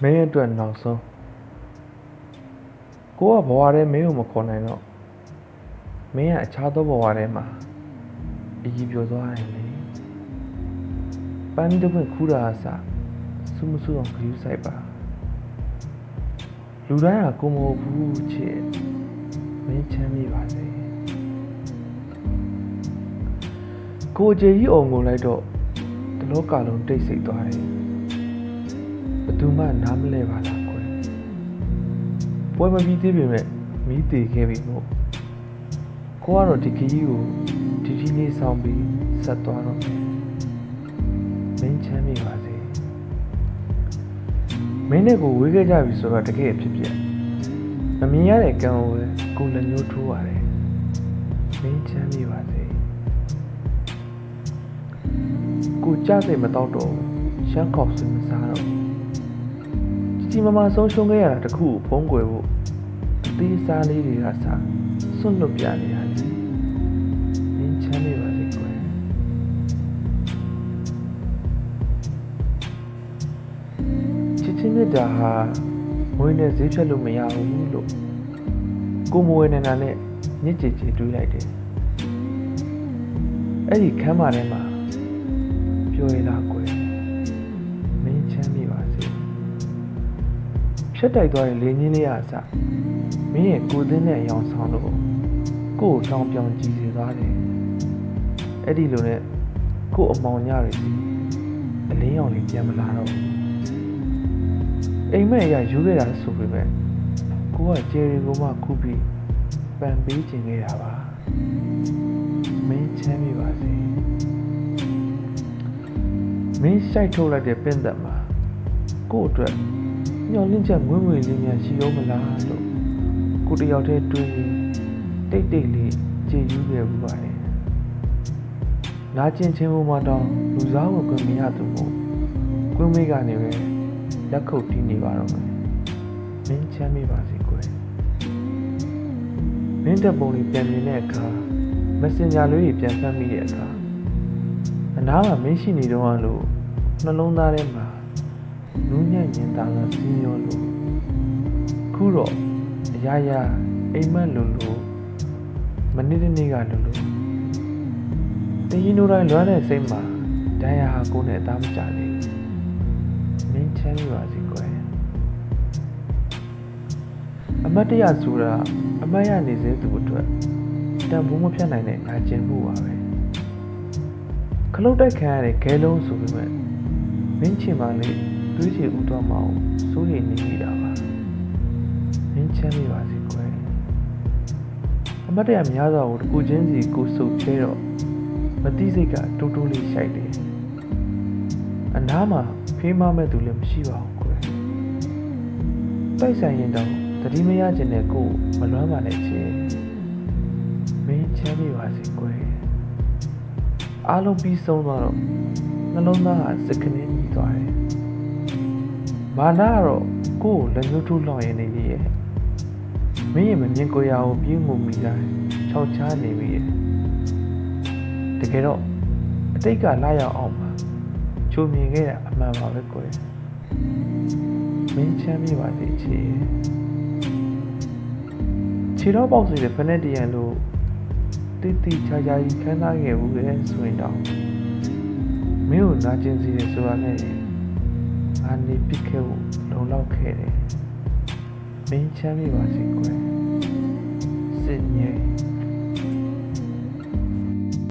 မင်းအတွက်နောက်ဆုံးကိုကဘဝထဲမင်းကိုမခေါ်နိုင်တော့မင်းကအခြားသောဘဝထဲမှာအကြီးပြောသွားတယ်လေပန်းတစ်ပွင့်ခူးတာအစစူးမစူးအောင်ခရူးဆိုင်ပါလူတိုင်းကကိုမဟုတ်ဘူးချစ်မင်းချမ်းမြေ့ပါစေကိုကြေကြီးအောင်ကိုလိုက်တော့တလောကလုံးတိတ်ဆိတ်သွားတယ်ဘယ်သူမှနားမလဲပါလားကွယ်ပွဲမပြီးသေးပေမဲ့မီးတေခဲ့ပြီမို့ကိုကတော့ဒီခကြီးကိုဒီလေးဆောင်ပြီးဆက်သွားတော့မယ်မင်းချမ်းမြေ့ပါစေမင်းနဲ့ကိုဝေးခဲ့ကြပြီဆိုတော့တကယ်ဖြစ်ဖြစ်မမြင်ရတဲ့ကံကိုပဲကိုလက်ညှိုးထိုးပါတယ်မင်းချမ်းမြေ့ပါစေကိုကြစိတ်မတော့တော့ရှမ်းခေါက်ဆွေးမစားတော့ကြီးမမဆုံးရှုံးခဲ့ရတာတခုကိုဖုံးကွယ်ဖို့အသေးစားလေးတွေကစားစွန့်လွတ်ပြနေရတယ်မင်းချမ်းမြေ့ပါစေကွယ်ချစ်ချင်းမြတ်တာဟာမွေးနဲ့ဈေးချက်လို့မရဘူးလို့ကိုမွေးနေတာနဲ့ညစ်ကြေကြေတွေးလိုက်တယ်အဲ့ဒီခမ်းမထဲမှာပြောရလားကွယ်မင်းချမ်းမြေ့ပါစေဖြတ်တိုက်သွားတဲ့လေညင်းလေးအစမင်းရဲ့ကိုယ်သင်းတဲ့အယောင်ဆောင်လို့ကို့ကိုတောင်းပြောင်ကြည်စေသွားတယ်အဲ့ဒီလိုနဲ့ကို့အမောင်ညတွေစီအလင်းရောင်လေးပြန်မလာတော့ဘူးအိမ်မက်အရာယူခဲ့တာဆိုပေမဲ့ကိုကကျေတွေကိုမှခုပြီးပန်ပေးခြင်းခဲ့တာပါမင်းချမ်းမြေ့ပါစေမင်းရှိုက်ထုတ်လိုက်တဲ့ပင့်သက်မှာကို့အတွက်ညှော်လင့်ချက်ငွေ့ငွေလေးများရှိရောမလားလို့ကိုတယောက်တည်းတွေးတိတ်တိတ်လေးကြည်ယူခဲ့ဘူးပါတယ်နာကျင်ချင်းဘုံမှာတောင်လူစားကိုကွင်မရသူမို့ကွင်မေးကနေပဲလက်ခုပ်တီးနေပါတော့မယ်မင်းချမ်းမြေ့ပါစေကွယ်မင်းတက်ပုံလေးပြန်မြင်တဲ့အခါ Messenger လေးတွေပြန်ဖတ်မိတဲ့အခါအနားမှာမင်းရှိနေတော့လို့နှလုံးသားထဲမှာနူးညံ့ညင်သားကစီးရောလို့ခုတော့အရာရာအိမ်မက်လို့မနေ့တနေ့ကလို့တင်းရင်တို့တိုင်းလွမ်းတဲ့စိတ်မှာဒဏ်ရာဟာကိုယ်နဲ့အသားမကျသေးဘူးမင်းချမ်းမြေ့ပါစေကွယ်အမတ်တရဆိုတာအမတ်ရနေစေသူအတွက်တန်ဖိုးမဖြတ်နိုင်တဲ့နာကျင်မှုပါပဲခလုတ်တိုက်ခံရတဲ့ခဲလုံးဆိုပေမဲ့မင်းချင်ပါလေတွေးချဥတော်မအောင်စိုးရိမ်နေမိတာပါမင်းချမ်းမြေ့ပါစေကွယ်အမတ်တရများစွာကိုတကူချင်းစီကိုစုပ်ချဲတော့မတိစိတ်ကတိုးတိုးလေးရှိုက်တယ်အနားမှာဖေးမမဲ့သူလည်းမရှိပါဘူးကွယ်တိုက်ဆိုင်ရင်တော့တတိမရခြင်းနဲ့ကိုမလွမ်းပါနဲ့ချေမင်းချမ်းမြေ့ပါစေကွယ်အားလုံးပြီးဆုံးသွားတော့နှလုံးသားကစကနေမိသွားတယ်မာနကတော့ကိုယ်လက်ညှိုးထိုးလောက်ရနေပြီရဲ့မင်းရဲ့မမြင်ကိုယ်ရာကိုပြင်းမှုမိတာခြောက်ချားနေပြီရဲ့တကယ်တော့အတိတ်ကလာရောက်အောင်ပါချိုမြင်ခဲ့တာအမှန်ပါပဲကွယ်မင်းချမ်းမြေ့ပါစေချေခြေတော့ပေါက်စီတဲ့ဖက်နဲ့တရံလို့တိတိချာချာကြီးခန်းသားခဲ့ဘူးလေဆိုရင်တော့မင်းကိုနာကျင်စီတယ်ဆိုတာနဲ့အာနေပစ်ခဲ့ဖို့လုံလောက်ခဲ့တယ်မင်းချမ်းမြေ့ပါစေကွယ်စစ်ငြိမ်